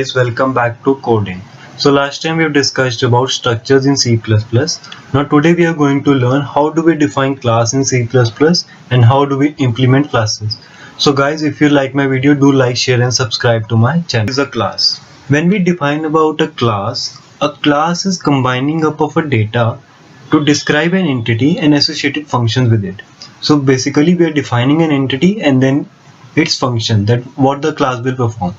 Guys, welcome back to coding. So last time we have discussed about structures in C++. Now today we are going to learn how do we define class in C++ and how do we implement classes. So guys, if you like my video, do like, share and subscribe to my channel. This is a class. When we define about a class is combining up of a data to describe an entity and associated functions with it. So basically we are defining an entity and then its function, that what the class will perform.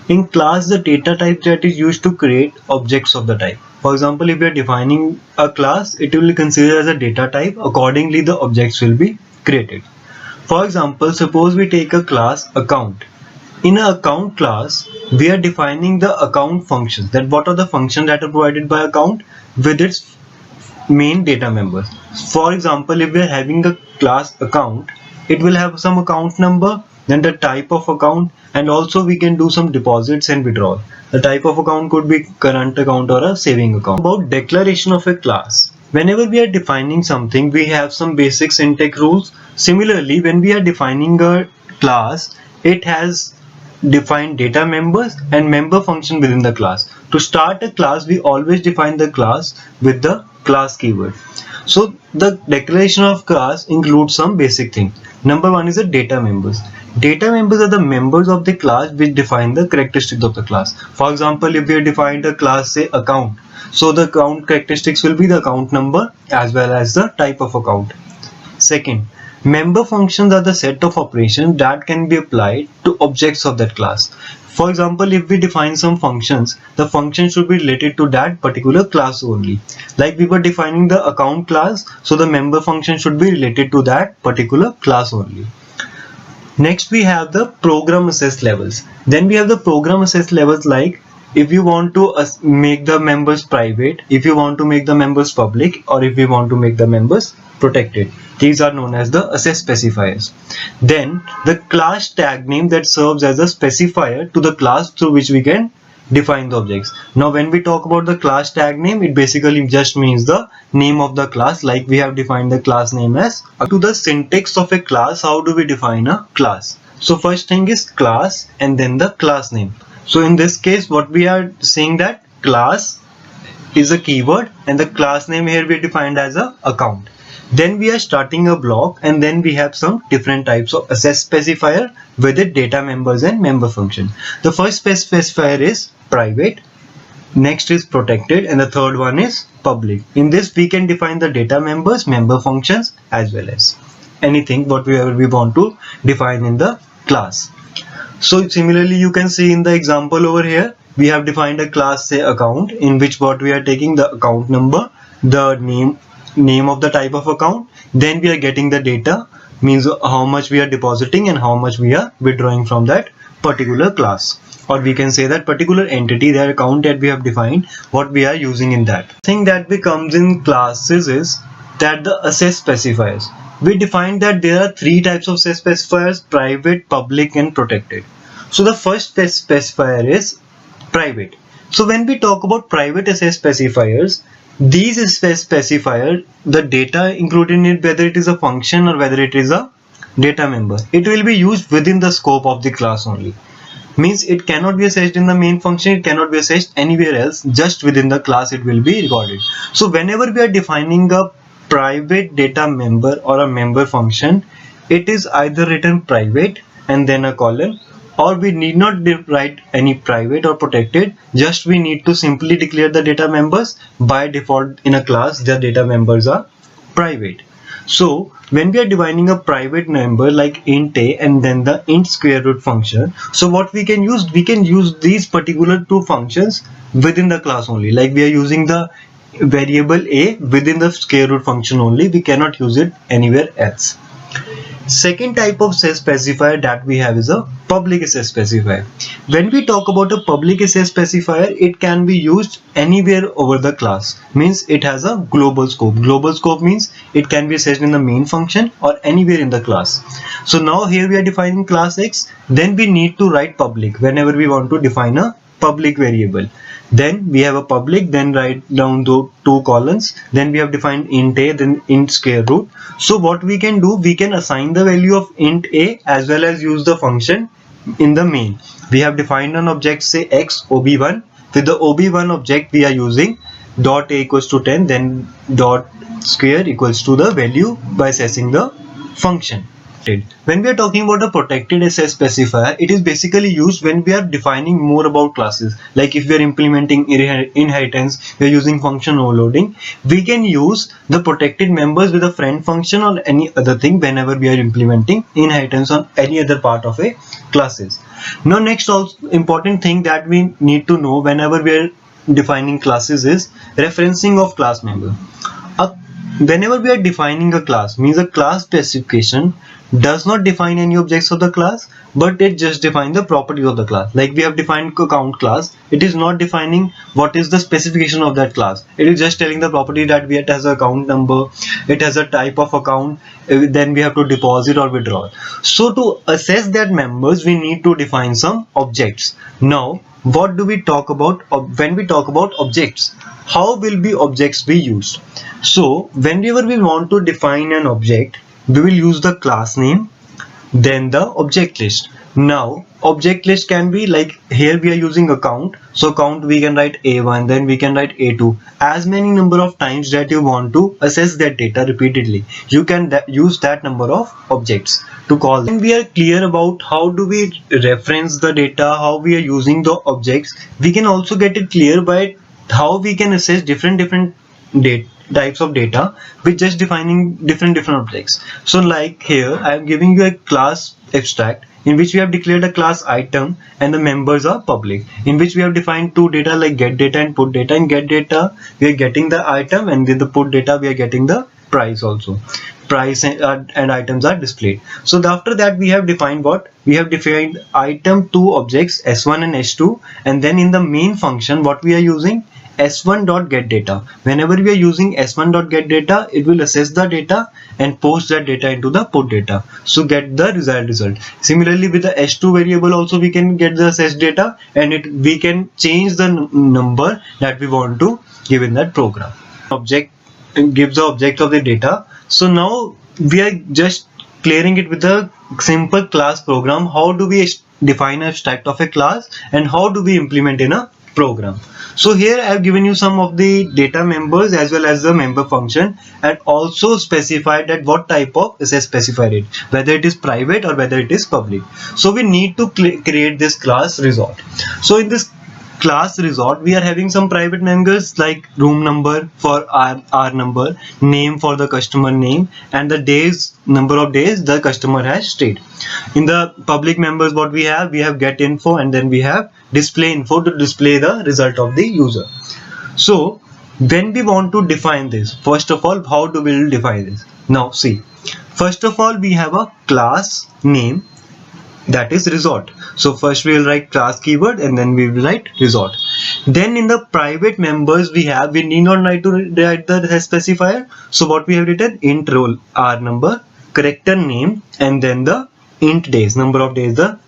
In class, the data type that is used to create objects of the type. For example, if we are defining a class, it will be considered as a data type. Accordingly, the objects will be created. For example, suppose we take a class account. In an account class, we are defining the account functions. That what are the functions that are provided by account with its main data members. For example, if we are having a class account, it will have some account number, then the type of account, and also we can do some deposits and withdrawal. The type of account could be current account or a saving account. About declaration of a class. Whenever we are defining something, we have some basic syntax rules. Similarly, when we are defining a class, it has defined data members and member function within the class. To start a class, we always define the class with the class keyword. So the declaration of class includes some basic things. Number one is the data members. Data members are the members of the class which define the characteristics of the class. For example, if we have defined a class, say account, so the account characteristics will be the account number as well as the type of account. Second, member functions are the set of operations that can be applied to objects of that class. For example, if we define some functions, the function should be related to that particular class only. Like we were defining the account class, so the member function should be related to that particular class only. Next, we have the program access levels. Then we have the program access levels, like if you want to make the members private, if you want to make the members public, or if you want to make the members protected. These are known as the access specifiers. Then the class tag name that serves as a specifier to the class through which we can define the objects. Now when we talk about the class tag name, it basically just means the name of the class, like we have defined the class name as. To the syntax of a class, how do we define a class? So first thing is class and then the class name. So in this case, what we are saying that class is a keyword and the class name here we defined as a account. Then we are starting a block and then we have some different types of access specifier with it, data members and member function. The first specifier is private, next is protected, and the third one is public. In this we can define the data members, member functions, as well as anything whatever we want to define in the class. So similarly, you can see in the example over here, we have defined a class, say account, in which what we are taking the account number, the name of the type of account, then we are getting the data, means how much we are depositing and how much we are withdrawing from that particular class, or we can say that particular entity, that account that we have defined, what we are using in that. Thing that becomes in classes is that the access specifiers. We defined that there are three types of access specifiers: private, public and protected. So the first specifier is private. So when we talk about private access specifiers, these specifier the data included in it, whether it is a function or whether it is a data member, it will be used within the scope of the class only. Means it cannot be accessed in the main function, it cannot be accessed anywhere else, just within the class it will be recorded. So whenever we are defining a private data member or a member function, it is either written private and then a colon, or we need not write any private or protected, just we need to simply declare the data members. By default in a class, the data members are private. So when we are defining a private member like int a and then the int square root function, so what we can use these particular two functions within the class only. Like we are using the variable a within the square root function only, we cannot use it anywhere else. Second type of access specifier that we have is a public access specifier. When we talk about a public access specifier, it can be used anywhere over the class. Means it has a global scope. Global scope means it can be accessed in the main function or anywhere in the class. So now here we are defining class X, then we need to write public whenever we want to define a public variable. Then we have a public, then write down the two columns, then we have defined int a, then int square root. So what we can do, we can assign the value of int a as well as use the function in the main we have defined an object, say x ob1. With the ob1 object we are using dot a equals to 10, then dot square equals to the value by accessing the function. When we are talking about a protected SS specifier, it is basically used when we are defining more about classes. Like if we are implementing inheritance, we are using function overloading, we can use the protected members with a friend function or any other thing whenever we are implementing inheritance on any other part of a classes. Now next also important thing that we need to know whenever we are defining classes is referencing of class member. Whenever we are defining a class, means a class specification does not define any objects of the class, but it just defines the properties of the class. Like we have defined count class, it is not defining what is the specification of that class. It is just telling the property that it has a account number, it has a type of account, then we have to deposit or withdraw. So to assess that members, we need to define some objects. Now what do we talk about when we talk about objects? How will be objects be used? So whenever we want to define an object, we will use the class name, then the object list. Now object list can be like, here we are using account, so count we can write a1, then we can write a2. As many number of times that you want to assess that data repeatedly, you can use that number of objects to call them. When we are clear about how do we reference the data, how we are using the objects, we can also get it clear by how we can assess different types of data with just defining different objects. So like here I am giving you a class abstract in which we have declared a class item and the members are public, in which we have defined two data like get data and put data. In get data we are getting the item, and in the put data we are getting the price also. Price and items are displayed. So after that we have defined what? We have defined item two objects s1 and s2, and then in the main function what we are using? s1.getData. Whenever we are using s1.getData, it will assess the data and post that data into the put data, so get the result. Similarly with the s2 variable also we can get the assessed data, and we can change the number that we want to give in that program. Object gives the object of the data. So now we are just clearing it with a simple class program. How do we define a abstract of a class and how do we implement in a program? So here I have given you some of the data members as well as the member function, and also specified that what type of SS specifier it, whether it is private or whether it is public. So we need to create this class resort. So in this class resort we are having some private members like room number for our number, name for the customer name, and the days, number of days the customer has stayed. In the public members what we have get info, and then we have display info to display the result of the user. So when we want to define this, first of all how do we define this? Now see, first of all we have a class name, that is resort. So first we will write class keyword and then we will write resort. Then in the private members we need not write the specifier. So what we have written? Int roll r number, character name, and then the int days, number of days the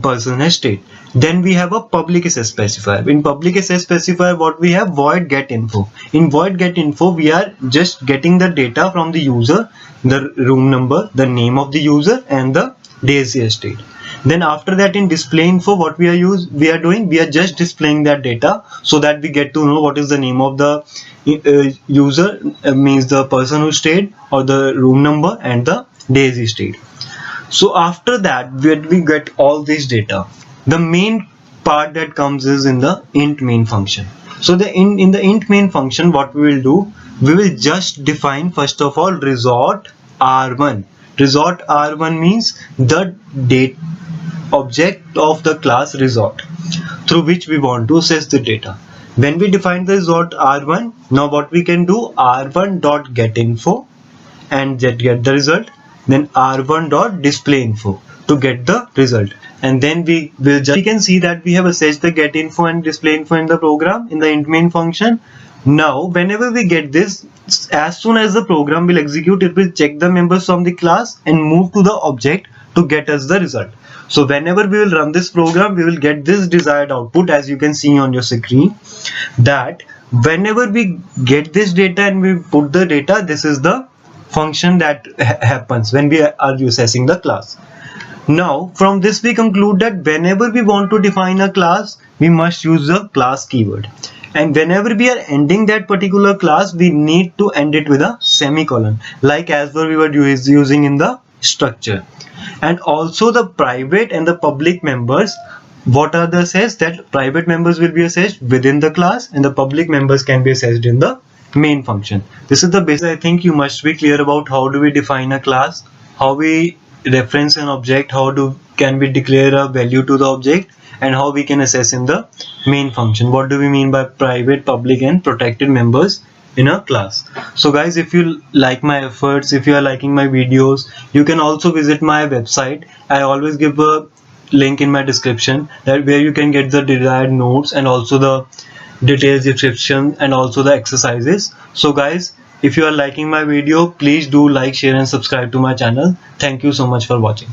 person has stayed. Then we have a public SS specifier. In public SS specifier what we have? Void get info. In void get info we are just getting the data from the user, the room number, the name of the user, and the days he has stayed. Then after that in display info what we are just displaying that data so that we get to know what is the name of the user, means the person who stayed, or the room number and the days he stayed. So after that when we get all this data, the main part that comes is in the int main function. So in the int main function what we will do, we will just define first of all resort r1. Resort r1 means the date object of the class resort through which we want to assess the data. When we define the resort r1, now what we can do? r1.getInfo and get the result, then r1.displayInfo to get the result, and then we can see that we have assessed the getInfo and displayInfo in the program in the int main function. Now whenever we get this, as soon as the program will execute, it will check the members from the class and move to the object to get us the result. So whenever we will run this program, we will get this desired output, as you can see on your screen, that whenever we get this data and we put the data, this is the function that happens when we are assessing the class. Now from this we conclude that whenever we want to define a class, we must use the class keyword, and whenever we are ending that particular class, we need to end it with a semicolon, like as per we were using in the structure. And also the private and the public members, what are the accessed? That private members will be accessed within the class and the public members can be accessed in the main function. This is the basic. I think you must be clear about how do we define a class, how we reference an object, how can we declare a value to the object, and how we can access in the main function. What do we mean by private, public and protected members in a class? So guys, if you like my efforts, if you are liking my videos, you can also visit my website. I always give a link in my description, that where you can get the desired notes and also the detailed description and also the exercises. So guys, if you are liking my video, please do like, share and subscribe to my channel. Thank you so much for watching.